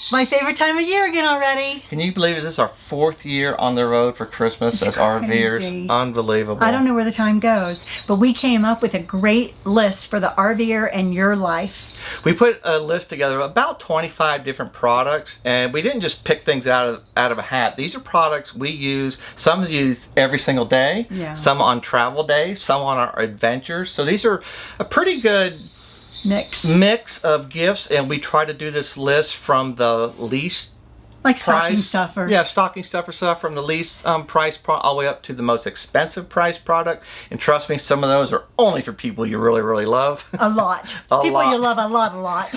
It's my favorite time of year again already. Can you believe, is this our 4th year on the road for Christmas as RVers? Unbelievable. I don't know where the time goes, but we came up with a great list for the RVer and your life. We put a list together of about 25 different products, and we didn't just pick things out of a hat. These are products we use. Some use every single day, some on travel days, some on our adventures. So these are a pretty good mix of gifts, and we try to do this list from the least stocking stuffers. Yeah, stocking stuffer stuff from the least price all the way up to the most expensive price product. And trust me, some of those are only for people you really, really love. A lot. People you love a lot.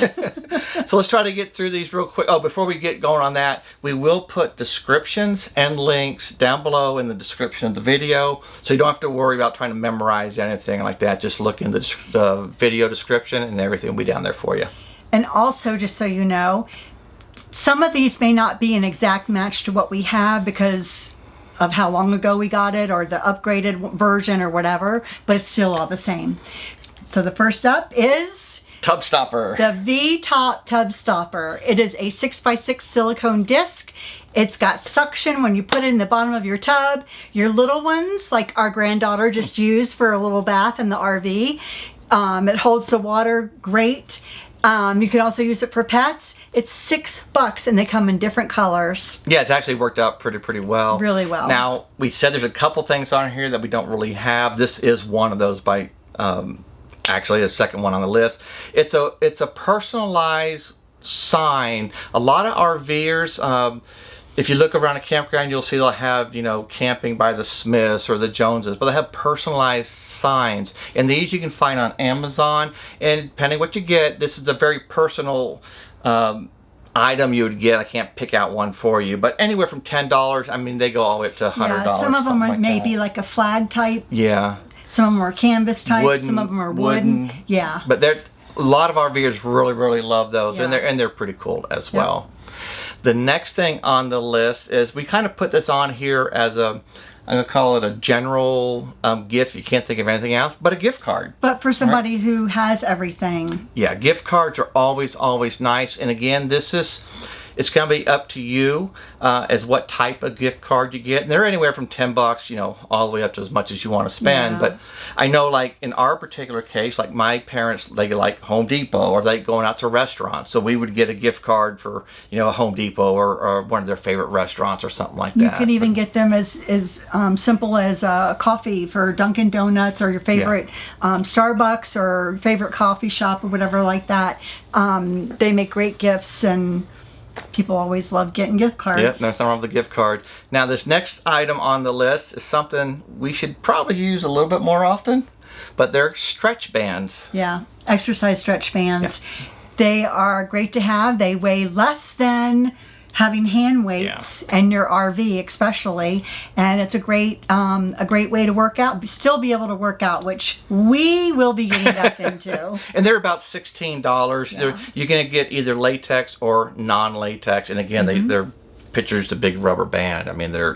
So let's try to get through these real quick. Oh, before we get going on that, we will put descriptions and links down below in the description of the video. So you don't have to worry about trying to memorize anything like that. Just look in the video description and everything will be down there for you. And also, just so you know, some of these may not be an exact match to what we have because of how long ago we got it or the upgraded version or whatever, but it's still all the same. So the first up is Tub Stopper. The V-Top Tub Stopper. It is a 6x6 silicone disc. It's got suction when you put it in the bottom of your tub. Your little ones, like our granddaughter just used for a little bath in the RV. It holds the water great. You can also use it for pets. It's $6 and they come in different colors. Yeah, it's actually worked out pretty well. Really well. Now, we said there's a couple things on here that we don't really have. This is one of those by, actually the second one on the list. It's a personalized sign. A lot of RVers, if you look around a campground, you'll see they'll have, you know, camping by the Smiths or the Joneses, but they have personalized signs. And these you can find on Amazon. And depending what you get, this is a very personal item you would get. I can't pick out one for you, but anywhere from $10. I mean, they go all the way up to $100. Yeah, some of them are maybe like a flag type. Yeah. Some of them are canvas type. Some of them are wooden. Yeah. But a lot of RVers really love those, and they're pretty cool as well. The next thing on the list is we kind of put this on here as a, I'm going to call it a general gift. You can't think of anything else, but a gift card. But for somebody who has everything. Yeah, gift cards are always nice. And again, it's going to be up to you as what type of gift card you get. And they're anywhere from $10, you know, all the way up to as much as you want to spend. But I know, like in our particular case, like my parents, they like Home Depot, or they going out to restaurants. So we would get a gift card for, you know, a Home Depot or one of their favorite restaurants or something like that. You can even get them as simple as a coffee for Dunkin' Donuts or your favorite Starbucks or favorite coffee shop or whatever like that. They make great gifts, and people always love getting gift cards. Yep, nothing wrong with the gift card. Now, this next item on the list is something we should probably use a little bit more often, but they're stretch bands. Yeah, exercise stretch bands. Yeah. They are great to have. They weigh less than having hand weights in your RV especially, and it's a great way to work out, still be able to work out, which we will be getting back into. And they're about $16. Yeah. You're going to get either latex or non-latex, and again, they're pictures the big rubber band. I mean, they're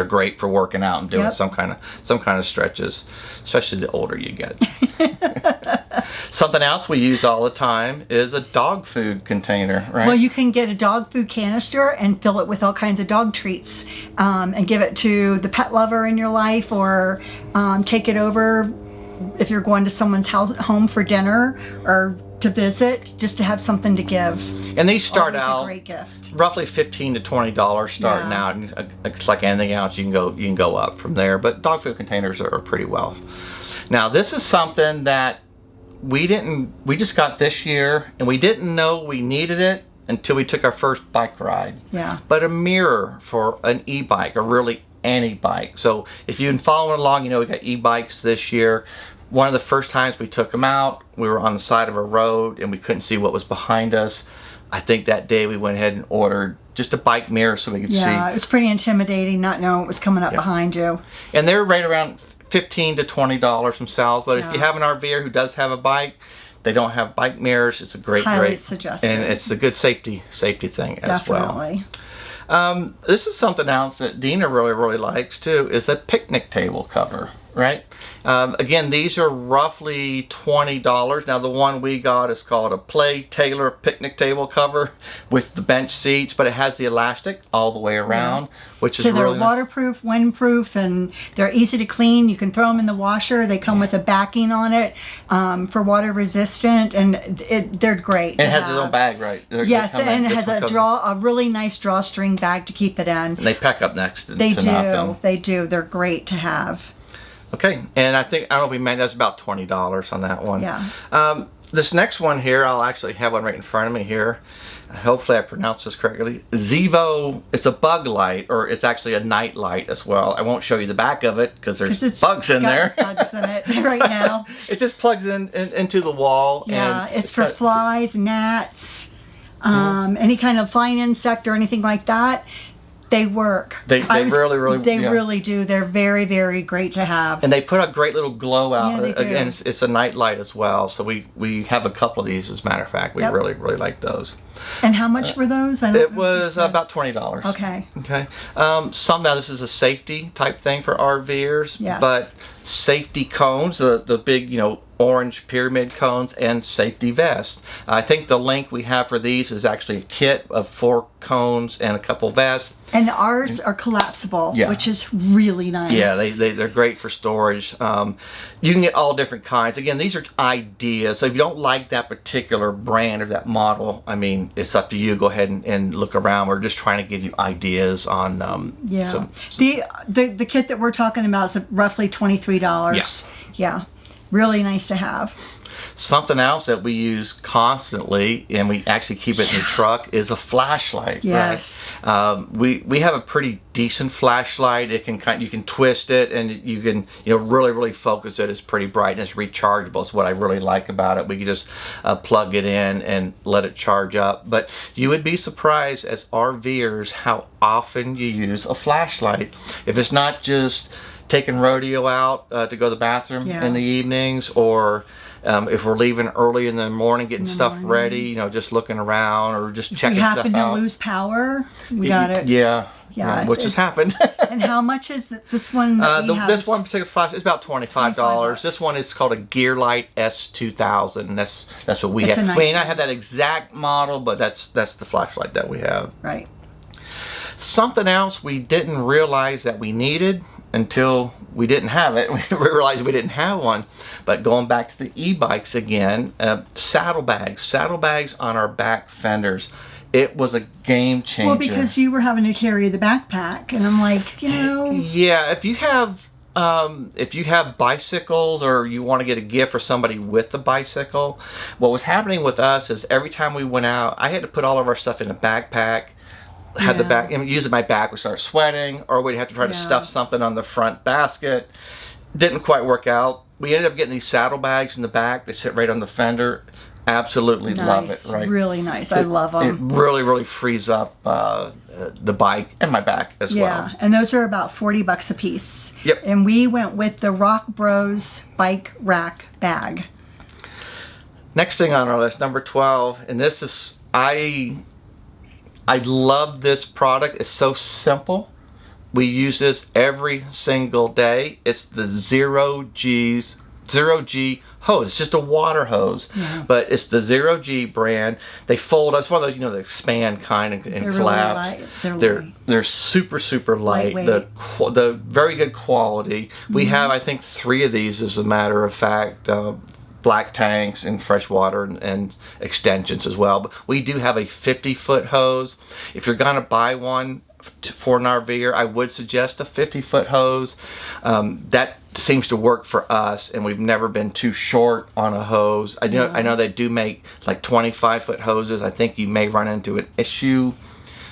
great for working out and doing some kind of stretches, especially the older you get. Something else we use all the time is a dog food container, right? Well, you can get a dog food canister and fill it with all kinds of dog treats, and give it to the pet lover in your life, or take it over if you're going to someone's home for dinner or to visit, just to have something to give. And these start out a great gift. Roughly $15 to $20 starting out. And it's like anything else, you can go up from there. But dog food containers are pretty well. Now, this is something that we just got this year, and we didn't know we needed it until we took our first bike ride. Yeah. But a mirror for an e-bike, or really any bike. So if you've been following along, you know we got e-bikes this year. One of the first times we took them out, we were on the side of a road and we couldn't see what was behind us. I think that day we went ahead and ordered just a bike mirror so we could see. Yeah, it was pretty intimidating not knowing what was coming up behind you. And they're right around $15 to $20 themselves, but if you have an RVer who does have a bike, they don't have bike mirrors, it's a highly suggested. And it's a good safety thing as well. Definitely. This is something else that Dina really likes too, is a picnic table cover. right? Again, these are roughly $20. Now the one we got is called a Play Taylor picnic table cover with the bench seats, but it has the elastic all the way around, which is so they're really nice. waterproof, windproof, and they're easy to clean. You can throw them in the washer. They come with a backing on it for water resistant, and they're great. And it has its own bag, right? Yes, and it has a really nice drawstring bag to keep it in. And they pack up next to They nothing. They do. They're great to have. Okay, and I don't know if we meant that's about $20 on that one. Yeah. This next one here, I'll actually have one right in front of me here. Hopefully I pronounced this correctly. Zevo, it's a bug light, or it's actually a night light as well. I won't show you the back of it because there's bugs in there. Bugs in it right now. It just plugs into the wall. Yeah, and it's for flies, gnats, any kind of flying insect or anything like that. They work. They really do. They're very, very great to have. And they put a great little glow out. Yeah, they do. Again, it's a night light as well. So we have a couple of these, as a matter of fact. We really like those. And how much were those? It was about $20. Okay. Okay. Now this is a safety type thing for RVers, but safety cones, the big, orange pyramid cones, and safety vests. I think the link we have for these is actually a kit of 4 cones and a couple vests. And ours are collapsible, which is really nice. Yeah, they're great for storage. You can get all different kinds. Again, these are ideas. So if you don't like that particular brand or that model, I mean, it's up to you. Go ahead and look around. We're just trying to give you ideas on the kit that we're talking about is roughly $23. Yes. Yeah. Really nice to have. Something else that we use constantly, and we actually keep it in the truck, is a flashlight. Yes. Right? We have a pretty decent flashlight. You can twist it, and you can really focus it. It's pretty bright and it's rechargeable. It's what I really like about it. We can just plug it in and let it charge up. But you would be surprised as RVers how often you use a flashlight. If it's not just taking rodeo out to go to the bathroom in the evenings, or if we're leaving early in the morning getting stuff ready, just looking around or just checking stuff out. If we happen to lose power, we got it. Yeah, which has happened. And how much is this one? This one particular flash is about $25. This one is called a Gearlight S2000. And that's what we have. We may not have that exact model, but that's the flashlight that we have. Right. Something else we didn't realize that we needed until we didn't have it. We realized we didn't have one. But going back to the e-bikes again, saddlebags on our back fenders. It was a game changer. Well, because you were having to carry the backpack, and I'm like, Yeah, if you have bicycles, or you want to get a gift for somebody with the bicycle, what was happening with us is every time we went out, I had to put all of our stuff in a backpack. Had the back, using my back would start sweating, or we'd have to try to stuff something on the front basket. Didn't quite work out. We ended up getting these saddlebags in the back. They sit right on the fender. Absolutely love it. Right, really nice. I love them. It really frees up the bike and my back as well. Yeah, and those are about $40 a piece. Yep. And we went with the Rock Bros bike rack bag. Next thing on our list, number 12, and this is I love this product. It's so simple. We use this every single day. It's the Zero G hose. It's just a water hose, but it's the Zero G brand. They fold up. It's one of those, they expand kind and collapse. Really light. They're super light. The very good quality. We have, I think, 3 of these, as a matter of fact. Black tanks and fresh water and extensions as well. But we do have a 50-foot hose. If you're gonna buy one for an RVer, I would suggest a 50-foot hose. That seems to work for us, and we've never been too short on a hose. I know they do make like 25-foot hoses. I think you may run into an issue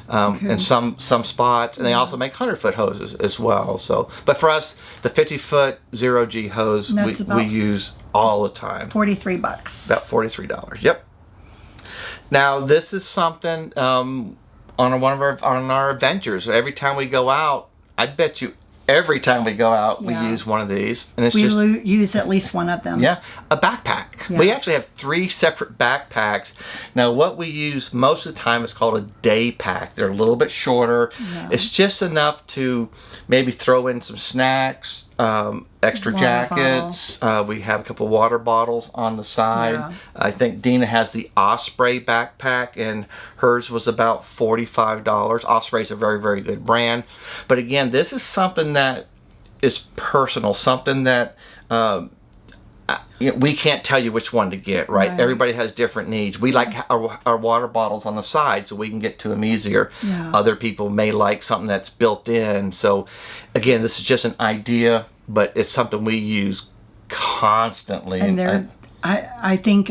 in some spots, and they also make 100-foot hoses as well. So, but for us, the 50-foot Zero G hose we use all the time. $43. About $43. Yep. Now this is something on our adventures. Every time we go out, I bet you every time we go out we use one of these, and we use at least one of them. Yeah, a backpack. We actually have 3 separate backpacks. Now what we use most of the time is called a day pack. They're a little bit shorter. It's just enough to maybe throw in some snacks, extra Water jackets. We have a couple water bottles on the side. Yeah. I think Dina has the Osprey backpack, and hers was about $45. Osprey is a very, very good brand. But again, this is something that is personal, something that we can't tell you which one to get, right? Everybody has different needs. We like our water bottles on the side so we can get to them easier. Yeah. Other people may like something that's built in. So again, this is just an idea, but it's something we use constantly. And I think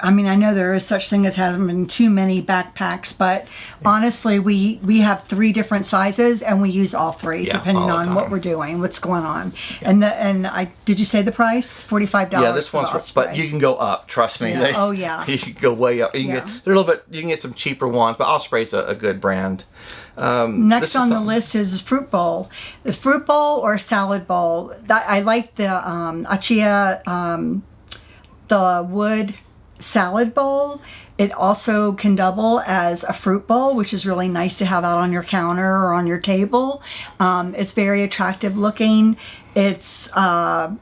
I mean, I know there is such thing as having too many backpacks, but honestly, we have 3 different sizes, and we use all 3 depending on what we're doing, what's going on. Yeah. Did you say the price? $45. Yeah, this one's, but you can go up. Trust me. Yeah. Oh yeah. You can go way up. You can get a little bit. You can get some cheaper ones, but Osprey's a good brand. Next on the list is fruit bowl. The fruit bowl or salad bowl. I like the Achia, the wood salad bowl. It also can double as a fruit bowl, which is really nice to have out on your counter or on your table. It's very attractive looking. It's about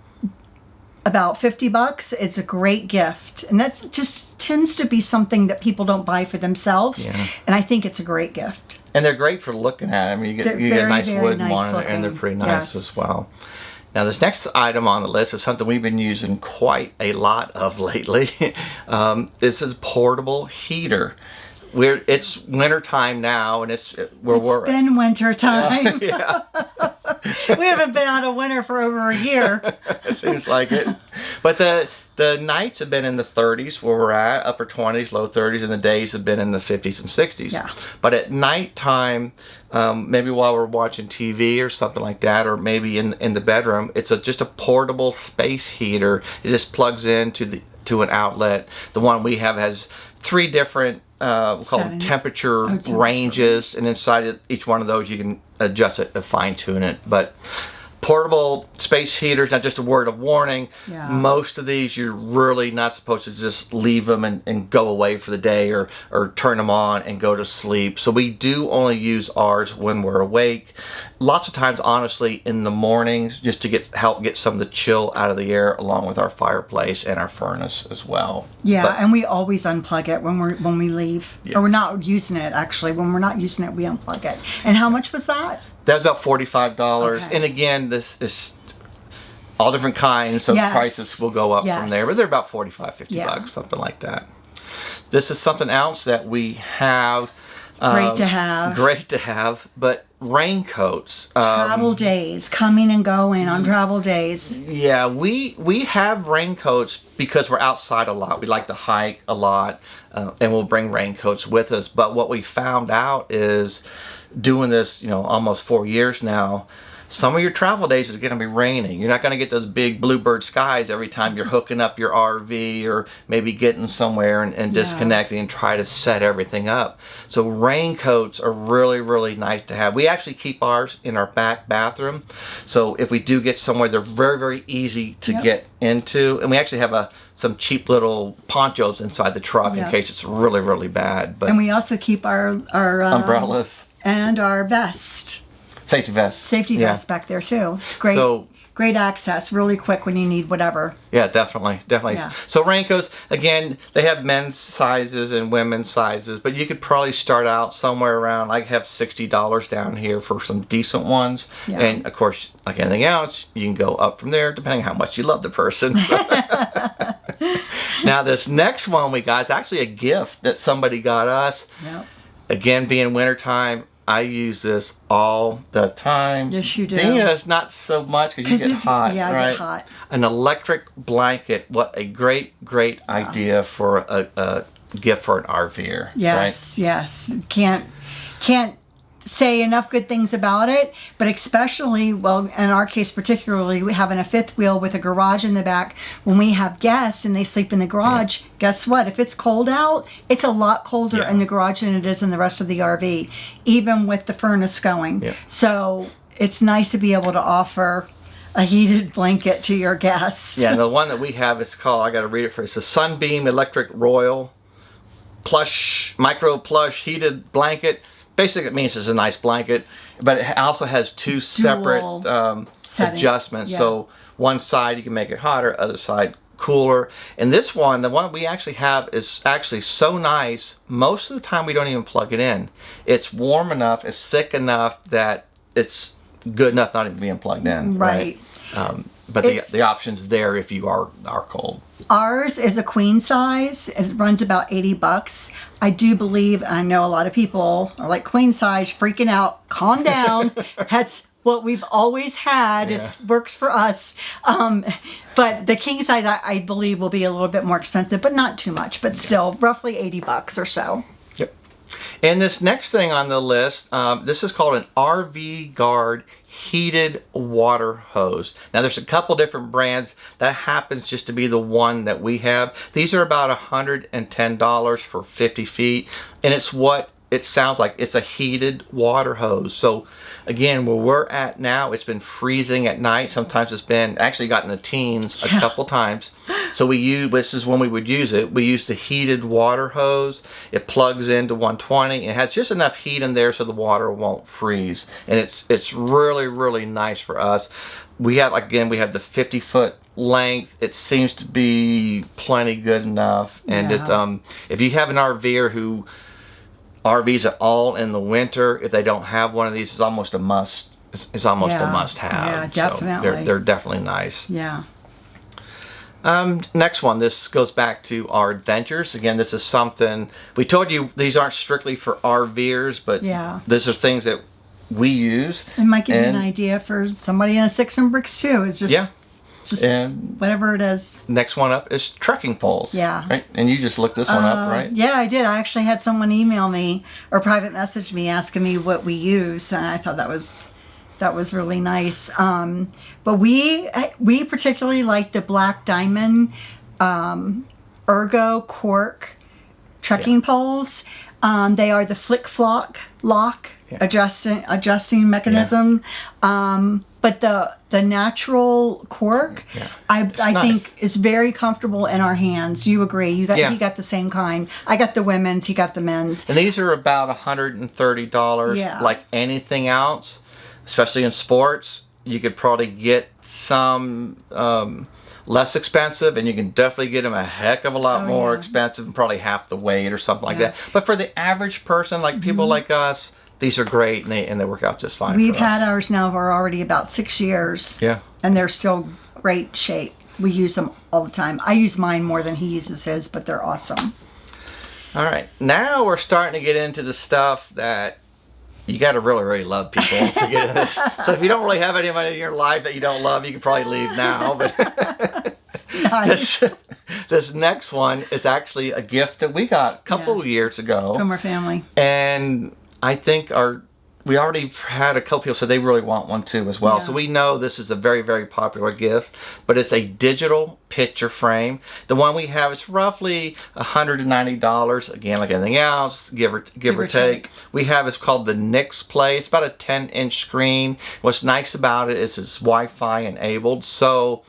$50. It's a great gift, and that's just tends to be something that people don't buy for themselves. And I think it's a great gift. And they're great for looking at. I mean, you get a nice wood one, and they're pretty nice as well. Now, this next item on the list is something we've been using quite a lot of lately. This is portable heater. It's winter time now, and it's been winter time. Yeah. We haven't been out of winter for over a year. It seems like it. But the nights have been in the 30s where we're at, upper 20s, low 30s, and the days have been in the 50s and 60s. Yeah. But at nighttime, maybe while we're watching TV or something like that, or maybe in the bedroom, it's just a portable space heater. It just plugs into an outlet. The one we have has 3 different we call them temperature ranges, and inside each one of those you can adjust it, fine tune it. But portable space heaters, not just a word of warning, most of these you're really not supposed to just leave them and go away for the day, or turn them on and go to sleep. So we do only use ours when we're awake. Lots of times, honestly, in the mornings, just to help get some of the chill out of the air, along with our fireplace and our furnace as well. Yeah, and we always unplug it when we leave. Yes. Or we're not using it, actually. When we're not using it, we unplug it. And how much was that? That was about $45. Okay. And again, this is all different kinds, so prices will go up from there. But they're about $45, $50, something like that. This is something else that we have. Great to have. Great to have, but raincoats. Travel days, coming and going on travel days. Yeah, we have raincoats because we're outside a lot. We like to hike a lot, and we'll bring raincoats with us. But what we found out is, doing this, almost 4 years now, some of your travel days is going to be rainy. You're not going to get those big bluebird skies every time you're hooking up your RV, or maybe getting somewhere and disconnecting and try to set everything up. So raincoats are really, really nice to have. We actually keep ours in our back bathroom. So if we do get somewhere, they're very, very easy to get into. And we actually have some cheap little ponchos inside the truck in case it's really, really bad. But and we also keep our umbrellas and our vest. Safety vest. Safety vest back there too. It's great. Great access, really quick when you need whatever. Yeah, definitely. Yeah. So raincoats, again, they have men's sizes and women's sizes, but you could probably start out somewhere around, I have $60 down here for some decent ones. Yeah. And of course, like anything else, you can go up from there depending on how much you love the person. Now this next one we got is actually a gift that somebody got us. Yep. Again, being wintertime, I use this all the time. Yes, you do. Dina's not so much because you get hot. Yeah, right? I get hot. An electric blanket. What a great idea for a gift for an RVer. Yes, yes. Can't say enough good things about it, but especially, well, in our case particularly, we having a 5th wheel with a garage in the back. When we have guests and they sleep in the garage, guess what? If it's cold out, it's a lot colder in the garage than it is in the rest of the RV, even with the furnace going. Yeah. So it's nice to be able to offer a heated blanket to your guests. Yeah, and the one that we have is called, I got to read it for you. It's a Sunbeam Electric Royal Plush, Micro Plush Heated Blanket. basically it means it's a nice blanket, but it also has two separate adjustments. Yeah. So one side you can make it hotter, other side cooler. And this one, the one we actually have, is actually so nice. Most of the time we don't even plug it in. It's warm enough, it's thick enough that it's good enough not even being plugged in. Right. But the option's there if you are cold. Ours is a queen size. It runs about $80. I do believe, I know a lot of people are like, queen size, freaking out. Calm down. That's what we've always had. Yeah. It works for us. But the king size, I believe, will be a little bit more expensive, but not too much. But still, roughly $80 or so. Yep. And this next thing on the list, this is called an RV Guard heated water hose. Now there's a couple different brands. That happens just to be the one that we have. These are about $110 for 50 feet, and it's what it sounds like. It's a heated water hose. So again, where we're at now, it's been freezing at night. Sometimes it's been actually gotten the teens a couple times. So this is when we would use it. We use the heated water hose. It plugs into 120 and it has just enough heat in there so the water won't freeze. And it's really, really nice for us. We have, again, we have the 50-foot length. It seems to be plenty good enough. And it's if you have an RVer who RVs at all in the winter, if they don't have one of these, it's almost a must. It's almost a must-have. Yeah, definitely. So they're definitely nice. Yeah. Next one. This goes back to our adventures. Again, this is something we told you these aren't strictly for RVers, but these are things that we use. It might give you an idea for somebody in a six and bricks too. It's just and whatever it is. Next one up is trekking poles. Yeah. Right? And you just looked this one up, right? Yeah, I did. I actually had someone email me or private message me asking me what we use, and I thought that was really nice. But we particularly like the Black Diamond Ergo Cork trekking poles. They are the flick flock lock adjusting mechanism. But the natural cork, I think is very comfortable in our hands. You agree? You got the same kind. I got the women's. He got the men's. And these are about $130. Yeah. Like anything else, especially in sports, you could probably get some less expensive, and you can definitely get them a heck of a lot more expensive, and probably half the weight or something like that. But for the average person, like people like us, these are great, and they work out just fine. We've had ours now for already about 6 years. Yeah. And they're still great shape. We use them all the time. I use mine more than he uses his, but they're awesome. All right. Now we're starting to get into the stuff that you got to really, really love people to get into this. So if you don't really have anybody in your life that you don't love, you can probably leave now. But Nice. this next one is actually a gift that we got a couple of years ago. From our family. And I think we already had a couple people say they really want one too as well. Yeah. So we know this is a very, very popular gift, but it's a digital picture frame. The one we have is roughly $190. Again, like anything else, give or take. We have, it's called the Nix Play. It's about a 10-inch screen. What's nice about it is it's Wi-Fi enabled. So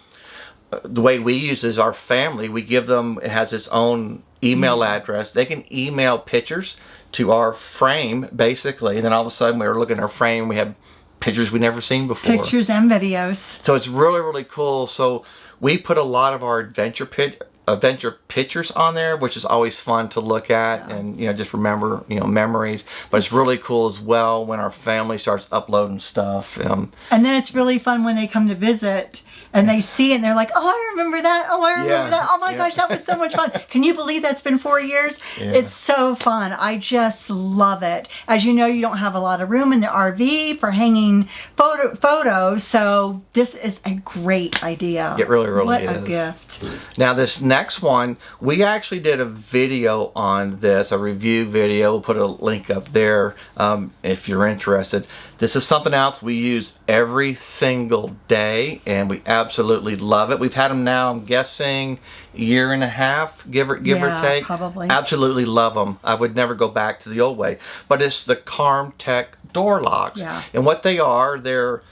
the way we use it is our family, we give them, it has its own email address. They can email pictures to our frame, basically, and then all of a sudden we were looking at our frame, we have pictures we've never seen before. Pictures and videos. So it's really, really cool. So we put a lot of our adventure pictures on there, which is always fun to look at and just remember memories. But it's really cool as well when our family starts uploading stuff. And then it's really fun when they come to visit and they see it and they're like, oh, I remember that. Oh, I remember that. Oh my gosh, that was so much fun. Can you believe that's been 4 years? Yeah. It's so fun. I just love it. As you know, you don't have a lot of room in the RV for hanging photos, so this is a great idea. It really, really is. What a gift. Now this next one, we actually did a video on this, a review video. We'll put a link up there if you're interested. This is something else we use every single day, and we absolutely love it. We've had them now, I'm guessing, a year and a half, give or take. Probably. Absolutely love them. I would never go back to the old way. But it's the CarmTech door locks. Yeah. And what they are, they're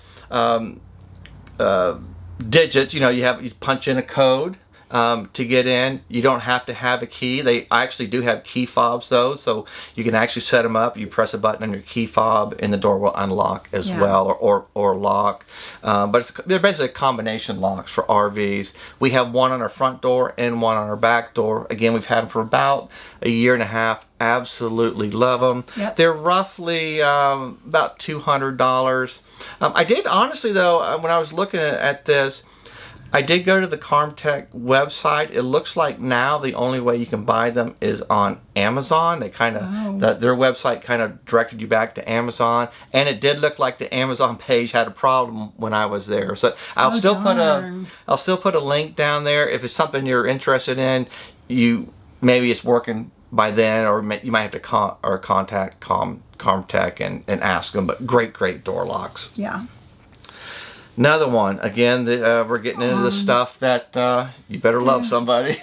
digits. You punch in a code, to get in. You don't have to have a key. They actually do have key fobs though, so you can actually set them up. You press a button on your key fob and the door will unlock as well, or lock. But they're basically combination locks for RVs. We have one on our front door and one on our back door. Again, we've had them for about a year and a half. Absolutely love them. Yep. They're roughly about $200. I did honestly though, when I was looking at this, I did go to the Carmtech website. It looks like now the only way you can buy them is on Amazon. They kind of, their website kind of directed you back to Amazon, and it did look like the Amazon page had a problem when I was there. So I'll still put a link down there if it's something you're interested in. Maybe it's working by then, or you might have to contact Carmtech and ask them. But great door locks. Yeah. Another one. Again, we're getting into the stuff that you better love somebody.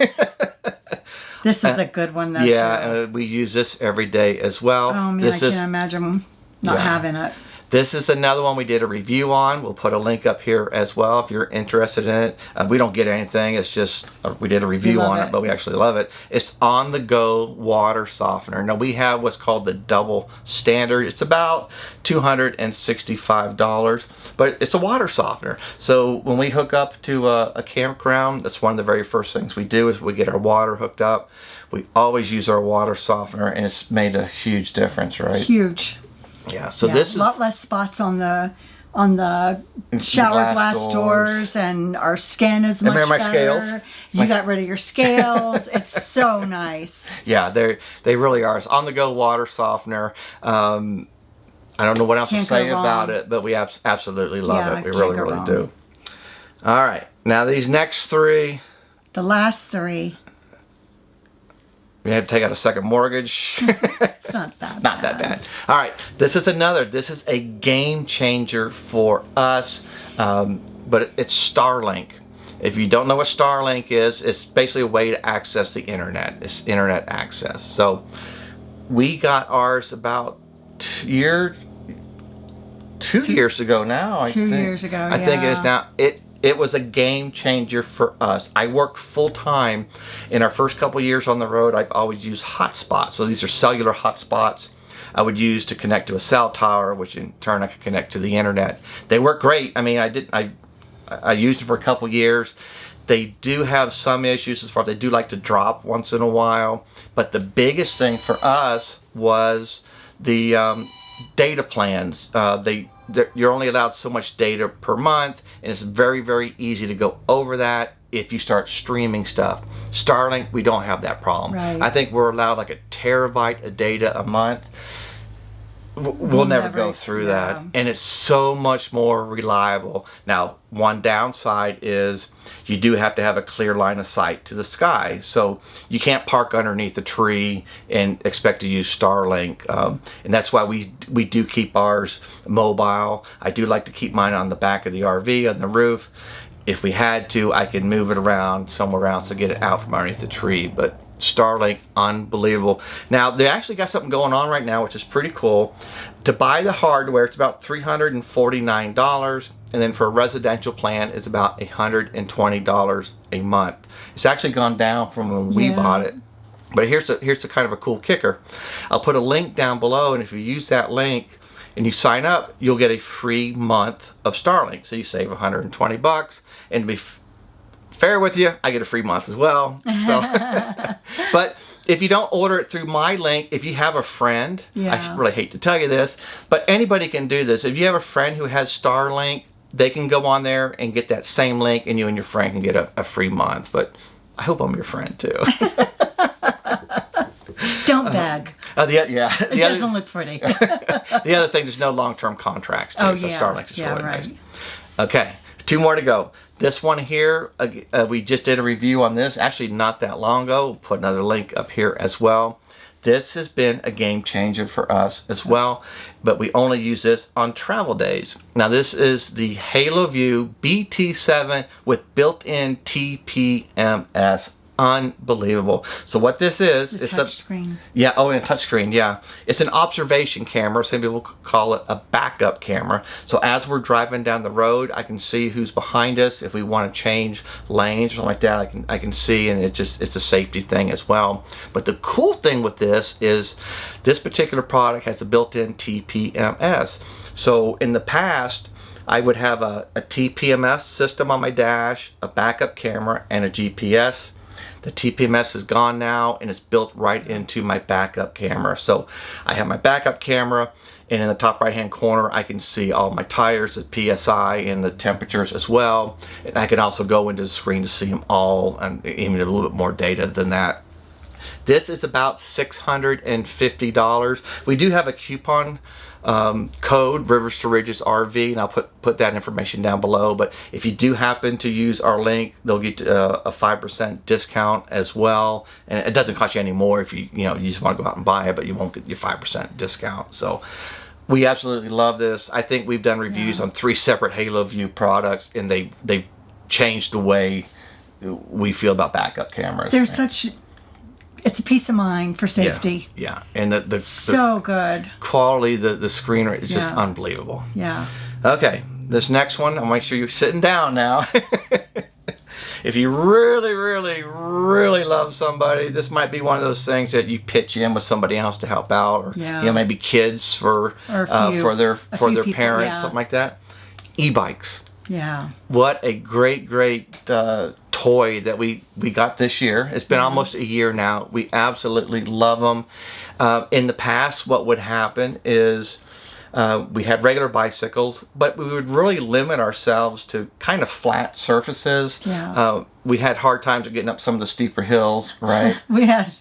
This is a good one, though. Yeah, we use this every day as well. Oh man, I can't imagine not having it. This is another one we did a review on. We'll put a link up here as well if you're interested in it. We don't get anything. It's just we did a review on it, but we actually love it. It's on-the-go water softener. Now we have what's called the double standard. It's about $265, but it's a water softener. So when we hook up to a campground, that's one of the very first things we do is we get our water hooked up. We always use our water softener, and it's made a huge difference, right? Huge. Yeah, so this is a lot less spots on the shower glass doors, and our skin is much better. My scales. You got rid of your scales. It's so nice. Yeah, they really are. It's on-the-go water softener. I don't know what else to say about it, but we absolutely love it. We really do. All right, now these next three. The last three. We had to take out a second mortgage. It's not that bad. Not that bad. All right, this is a game changer for us, but it's Starlink. If you don't know what Starlink is, it's basically a way to access the internet. It's internet access. So we got ours about 2 years ago now. I think. 2 years ago, I think it is now. It was a game changer for us. I worked full time. In our first couple years on the road, I've always used hotspots. So these are cellular hotspots I would use to connect to a cell tower, which in turn I could connect to the internet. They work great. I mean, I used them for a couple years. They do have some issues as far as they do like to drop once in a while. But the biggest thing for us was the data plans. You're only allowed so much data per month, and it's very easy to go over that if you start streaming stuff. Starlink, we don't have that problem. Right. I think we're allowed like 1 terabyte of data a month. We'll never go through that, and it's so much more reliable. Now, one downside is you do have to have a clear line of sight to the sky, so you can't park underneath a tree and expect to use Starlink, and that's why we do keep ours mobile. I do like to keep mine on the back of the RV on the roof. If we had to, I could move it around somewhere else to get it out from underneath the tree, but Starlink, unbelievable. Now, they actually got something going on right now, which is pretty cool. To buy the hardware, it's about $349, and then for a residential plan, it's about $120 a month. It's actually gone down from when we bought it. But here's a kind of a cool kicker. I'll put a link down below, and if you use that link and you sign up, you'll get a free month of Starlink. So you save $120, and to be fair with you, I get a free month as well. So, but if you don't order it through my link, if you have a friend, I really hate to tell you this, but anybody can do this. If you have a friend who has Starlink, they can go on there and get that same link, and you and your friend can get a free month. But I hope I'm your friend too. Don't beg. It doesn't look pretty. The other thing, there's no long-term contracts too, so Starlink is really nice. Okay, 2 more to go. This one here, we just did a review on this, actually not that long ago. We'll put another link up here as well. This has been a game changer for us as well, but we only use this on travel days. Now this is the HaloView BT7 with built-in TPMS unbelievable. So what this is, The it's a touch screen. Yeah, oh, and a touch screen, yeah. It's an observation camera. Some people call it a backup camera. So as we're driving down the road, I can see who's behind us. If we want to change lanes or something like that, I can see, and it's a safety thing as well. But the cool thing with this is this particular product has a built-in TPMS. So in the past, I would have a TPMS system on my dash, a backup camera, and a GPS. The TPMS is gone now, and it's built right into my backup camera. So I have my backup camera, and in the top right hand corner I can see all my tires, the PSI, and the temperatures as well. And I can also go into the screen to see them all, and even a little bit more data than that. This is about $650. We do have a coupon code, RiversToRidgesRV, and I'll put that information down below. But if you do happen to use our link, they'll get a 5% discount as well. And it doesn't cost you any more if you just want to go out and buy it, but you won't get your 5% discount. So we absolutely love this. I think we've done reviews on 3 separate Halo View products, and they've changed the way we feel about backup cameras. It's a peace of mind for safety. Yeah. And the so good quality, the screen rate is just unbelievable. Yeah. Okay, this next one, I'll make sure you're sitting down now. If you really, really, really love somebody, this might be one of those things that you pitch in with somebody else to help out, or maybe kids for their parents, something like that. E-bikes. Yeah. What a great toy that we got this year. It's been almost a year now. We absolutely love them. In the past, what would happen is we had regular bicycles, but we would really limit ourselves to kind of flat surfaces. Yeah. We had hard times getting up some of the steeper hills, right? We had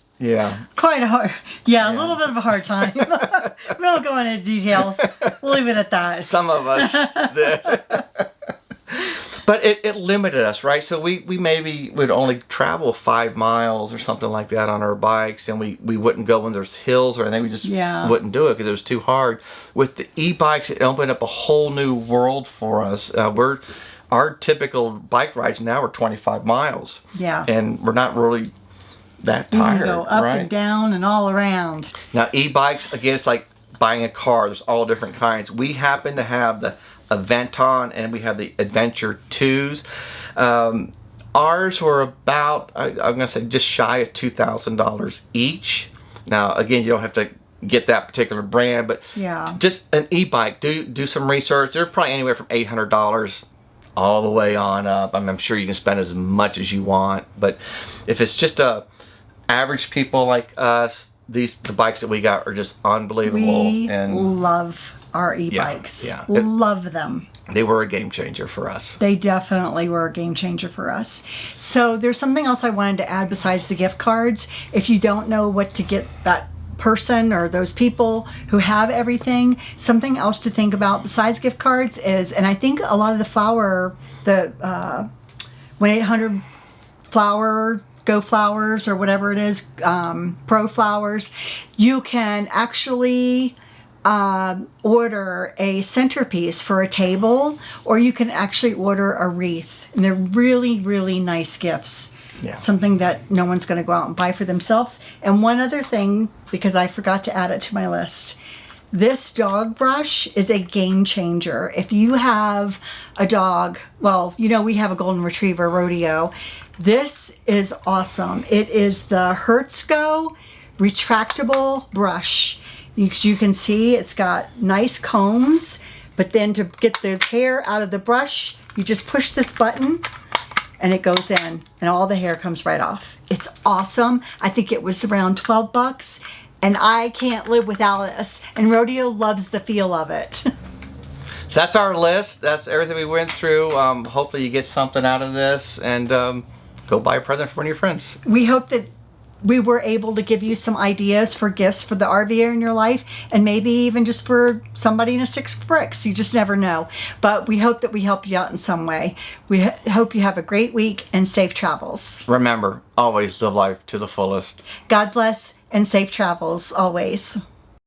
quite a hard, a little bit of a hard time. We won't go into details. We'll leave it at that. Some of us did. But it limited us, right? So we maybe would only travel 5 miles or something like that on our bikes, and we wouldn't go when there's hills or anything. We just wouldn't do it because it was too hard. With the e-bikes, it opened up a whole new world for us. Our typical bike rides now are 25 miles. Yeah. And we're not really that tired, you can go up and down and all around. Now e-bikes, again, it's like buying a car. There's all different kinds. We happen to have the Aventon, and we have the Adventure 2s. Ours were about, I'm going to say, just shy of $2,000 each. Now, again, you don't have to get that particular brand, but just an e-bike, do some research. They're probably anywhere from $800 all the way on up. I'm sure you can spend as much as you want, but if it's just average people like us, the bikes that we got are just unbelievable. We love our e-bikes. Love them. They were a game changer for us. They definitely were a game changer for us. So there's something else I wanted to add besides the gift cards. If you don't know what to get that person or those people who have everything, something else to think about besides gift cards is, and I think a lot of the 1-800 flower Go Flowers or whatever it is, Pro Flowers, you can actually order a centerpiece for a table, or you can actually order a wreath, and they're really, really nice gifts. Something that no one's going to go out and buy for themselves. And one other thing, because I forgot to add it to my list, this dog brush is a game changer. If you have a dog, well, we have a golden retriever, Rodeo. This is awesome. It is the Hertzgo retractable brush. You can see it's got nice combs, but then to get the hair out of the brush, you just push this button and it goes in and all the hair comes right off. It's awesome. I think it was around 12 bucks, and I can't live without this. And Rodeo loves the feel of it. So that's our list. That's everything we went through. Hopefully you get something out of this, and go buy a present for one of your friends. We hope that we were able to give you some ideas for gifts for the RVer in your life, and maybe even just for somebody in a Sticks of Bricks. You just never know. But we hope that we help you out in some way. We hope you have a great week and safe travels. Remember, always live life to the fullest. God bless and safe travels always.